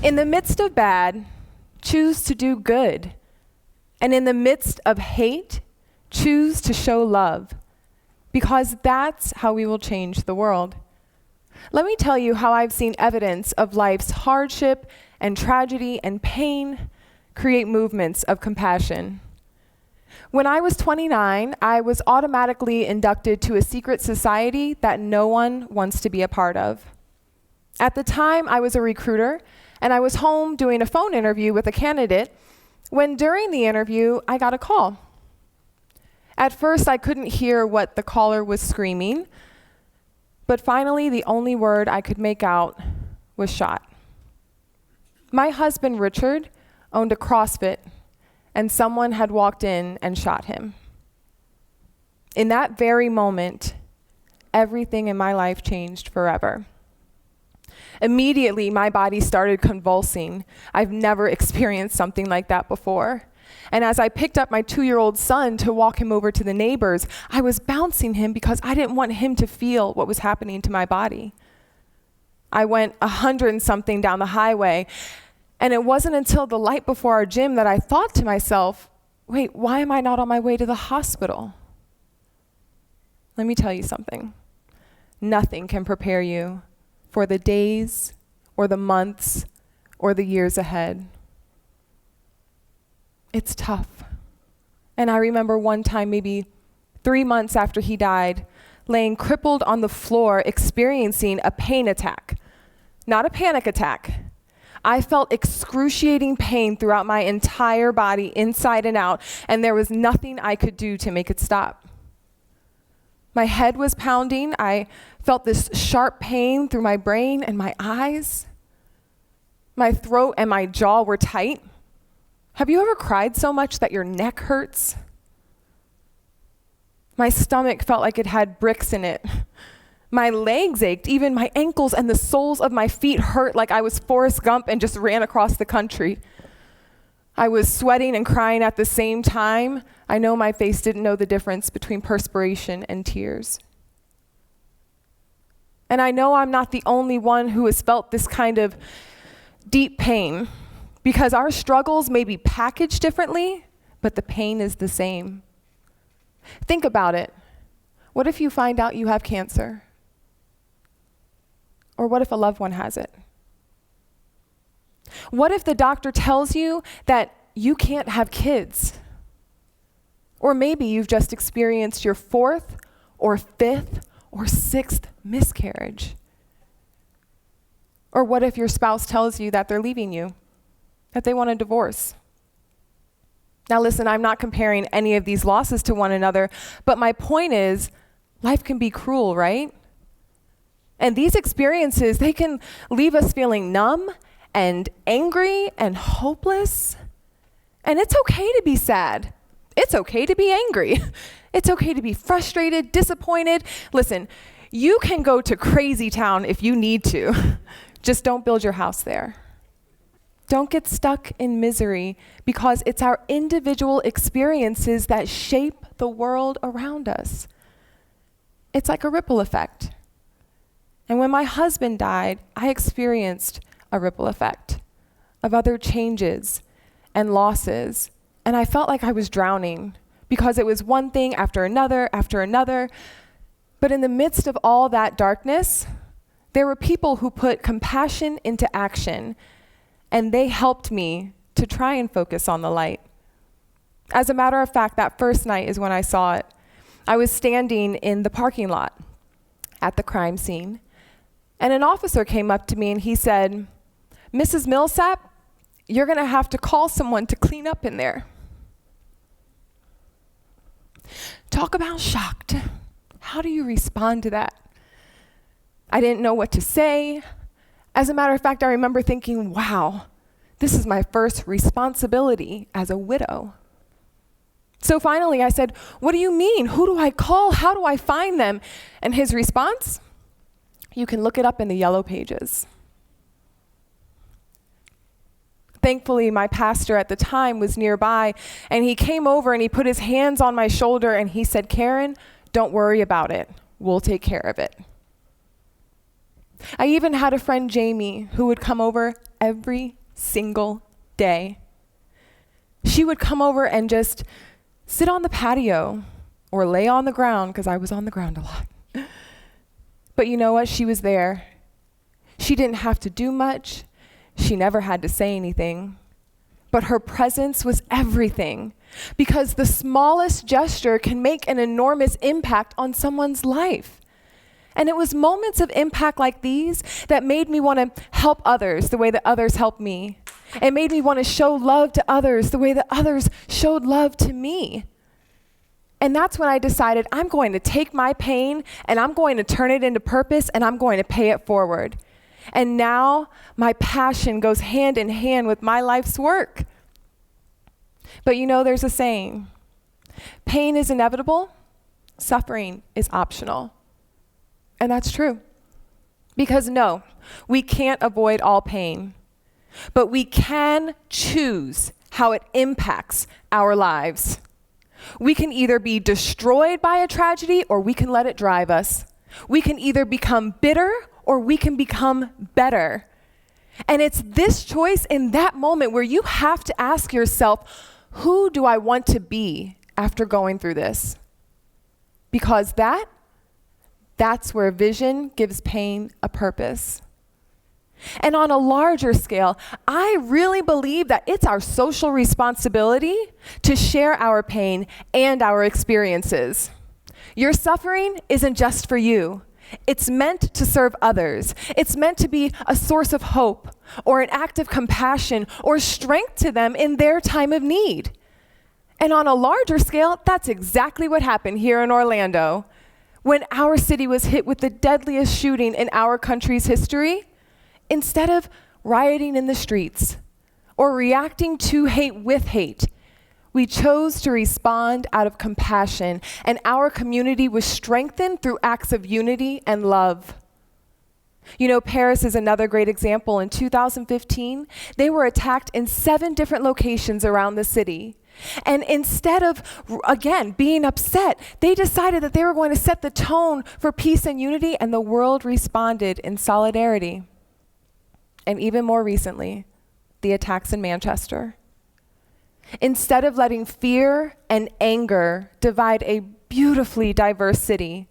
In the midst of bad, choose to do good. And in the midst of hate, choose to show love, because that's how we will change the world. Let me tell you how I've seen evidence of life's hardship and tragedy and pain create movements of compassion. When I was 29, I was automatically inducted to a secret society that no one wants to be a part of. At the time, I was a recruiter, and I was home doing a phone interview with a candidate when during the interview, I got a call. At first, I couldn't hear what the caller was screaming, but finally, the only word I could make out was shot. My husband, Richard, owned a CrossFit, and someone had walked in and shot him. In that very moment, everything in my life changed forever. Immediately, my body started convulsing. I've never experienced something like that before. And as I picked up my 2-year-old son to walk him over to the neighbors, I was bouncing him because I didn't want him to feel what was happening to my body. I went 100 and something down the highway, and it wasn't until the light before our gym that I thought to myself, wait, why am I not on my way to the hospital? Let me tell you something. Nothing can prepare you for the days or the months or the years ahead. It's tough. And I remember one time, maybe 3 months after he died, laying crippled on the floor, experiencing a pain attack, not a panic attack. I felt excruciating pain throughout my entire body, inside and out, and there was nothing I could do to make it stop. My head was pounding. I felt this sharp pain through my brain and my eyes. My throat and my jaw were tight. Have you ever cried so much that your neck hurts? My stomach felt like it had bricks in it. My legs ached, even my ankles and the soles of my feet hurt like I was Forrest Gump and just ran across the country. I was sweating and crying at the same time. I know my face didn't know the difference between perspiration and tears. And I know I'm not the only one who has felt this kind of deep pain, because our struggles may be packaged differently, but the pain is the same. Think about it. What if you find out you have cancer? Or what if a loved one has it? What if the doctor tells you that you can't have kids? Or maybe you've just experienced your 4th or 5th or 6th miscarriage. Or what if your spouse tells you that they're leaving you, that they want a divorce? Now listen, I'm not comparing any of these losses to one another, but my point is, life can be cruel, right? And these experiences, they can leave us feeling numb and angry and hopeless. And it's okay to be sad. It's okay to be angry. It's okay to be frustrated, disappointed. Listen, you can go to crazy town if you need to. Just don't build your house there. Don't get stuck in misery, because it's our individual experiences that shape the world around us. It's like a ripple effect. And when my husband died, I experienced a ripple effect of other changes and losses. And I felt like I was drowning because it was one thing after another after another. But in the midst of all that darkness, there were people who put compassion into action, and they helped me to try and focus on the light. As a matter of fact, that first night is when I saw it. I was standing in the parking lot at the crime scene, and an officer came up to me and he said, "Mrs. Millsap, you're gonna have to call someone to clean up in there." Talk about shocked. How do you respond to that? I didn't know what to say. As a matter of fact, I remember thinking, wow, this is my first responsibility as a widow. So finally I said, "What do you mean? Who do I call? How do I find them?" And his response, "You can look it up in the yellow pages." Thankfully, my pastor at the time was nearby, and he came over and he put his hands on my shoulder and he said, "Karen, don't worry about it. We'll take care of it." I even had a friend, Jamie, who would come over every single day. She would come over and just sit on the patio or lay on the ground, because I was on the ground a lot. But you know what? She was there. She didn't have to do much. She never had to say anything. But her presence was everything, because the smallest gesture can make an enormous impact on someone's life. And it was moments of impact like these that made me want to help others the way that others helped me. It made me want to show love to others the way that others showed love to me. And that's when I decided I'm going to take my pain and I'm going to turn it into purpose and I'm going to pay it forward. And now my passion goes hand in hand with my life's work. But you know, there's a saying, pain is inevitable, suffering is optional. And that's true. Because no, we can't avoid all pain, but we can choose how it impacts our lives. We can either be destroyed by a tragedy or we can let it drive us. We can either become bitter or we can become better. And it's this choice in that moment where you have to ask yourself, who do I want to be after going through this? Because that's where vision gives pain a purpose. And on a larger scale, I really believe that it's our social responsibility to share our pain and our experiences. Your suffering isn't just for you. It's meant to serve others. It's meant to be a source of hope or an act of compassion or strength to them in their time of need. And on a larger scale, that's exactly what happened here in Orlando. When our city was hit with the deadliest shooting in our country's history, instead of rioting in the streets or reacting to hate with hate, we chose to respond out of compassion, and our community was strengthened through acts of unity and love. You know, Paris is another great example. In 2015, they were attacked in 7 different locations around the city. And instead of, again, being upset, they decided that they were going to set the tone for peace and unity, and the world responded in solidarity. And even more recently, the attacks in Manchester. Instead of letting fear and anger divide a beautifully diverse city,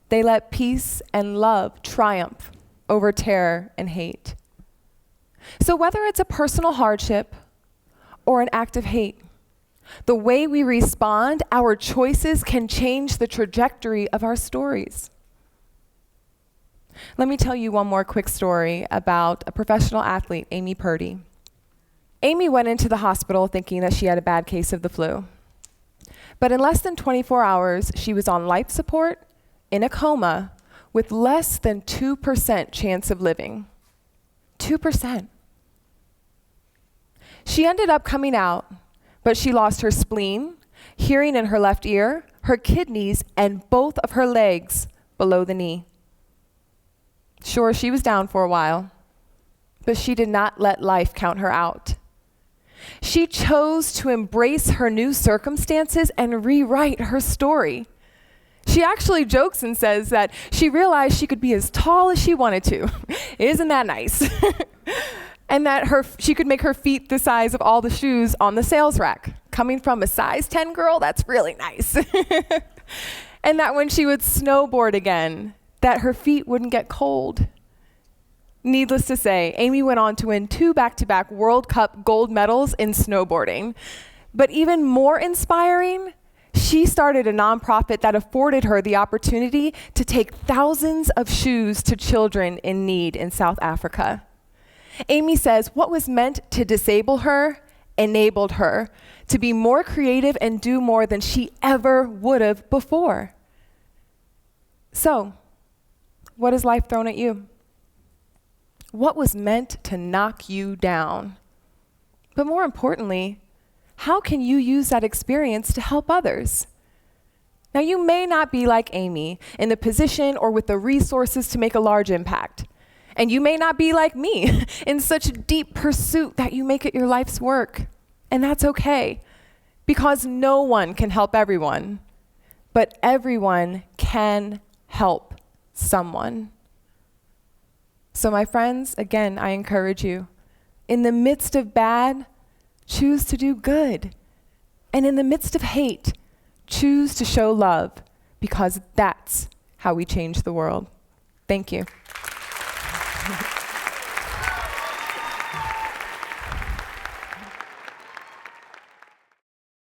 they let peace and love triumph over terror and hate. So whether it's a personal hardship or an act of hate, the way we respond, our choices can change the trajectory of our stories. Let me tell you one more quick story about a professional athlete, Amy Purdy. Amy went into the hospital thinking that she had a bad case of the flu. But in less than 24 hours, she was on life support, in a coma, with less than 2% chance of living. 2%. She ended up coming out, but she lost her spleen, hearing in her left ear, her kidneys, and both of her legs below the knee. Sure, she was down for a while, but she did not let life count her out. She chose to embrace her new circumstances and rewrite her story. She actually jokes and says that she realized she could be as tall as she wanted to. Isn't that nice? And that she could make her feet the size of all the shoes on the sales rack. Coming from a size 10 girl, that's really nice. And that when she would snowboard again, that her feet wouldn't get cold. Needless to say, Amy went on to win 2 back-to-back World Cup gold medals in snowboarding. But even more inspiring, she started a nonprofit that afforded her the opportunity to take thousands of shoes to children in need in South Africa. Amy says what was meant to disable her enabled her to be more creative and do more than she ever would have before. So, what has life thrown at you? What was meant to knock you down? But more importantly, how can you use that experience to help others? Now, you may not be like Amy in the position or with the resources to make a large impact. And you may not be like me in such a deep pursuit that you make it your life's work. And that's okay, because no one can help everyone, but everyone can help someone. So my friends, again, I encourage you, In the midst of bad, choose to do good. And in the midst of hate, choose to show love, because that's how we change the world. Thank you.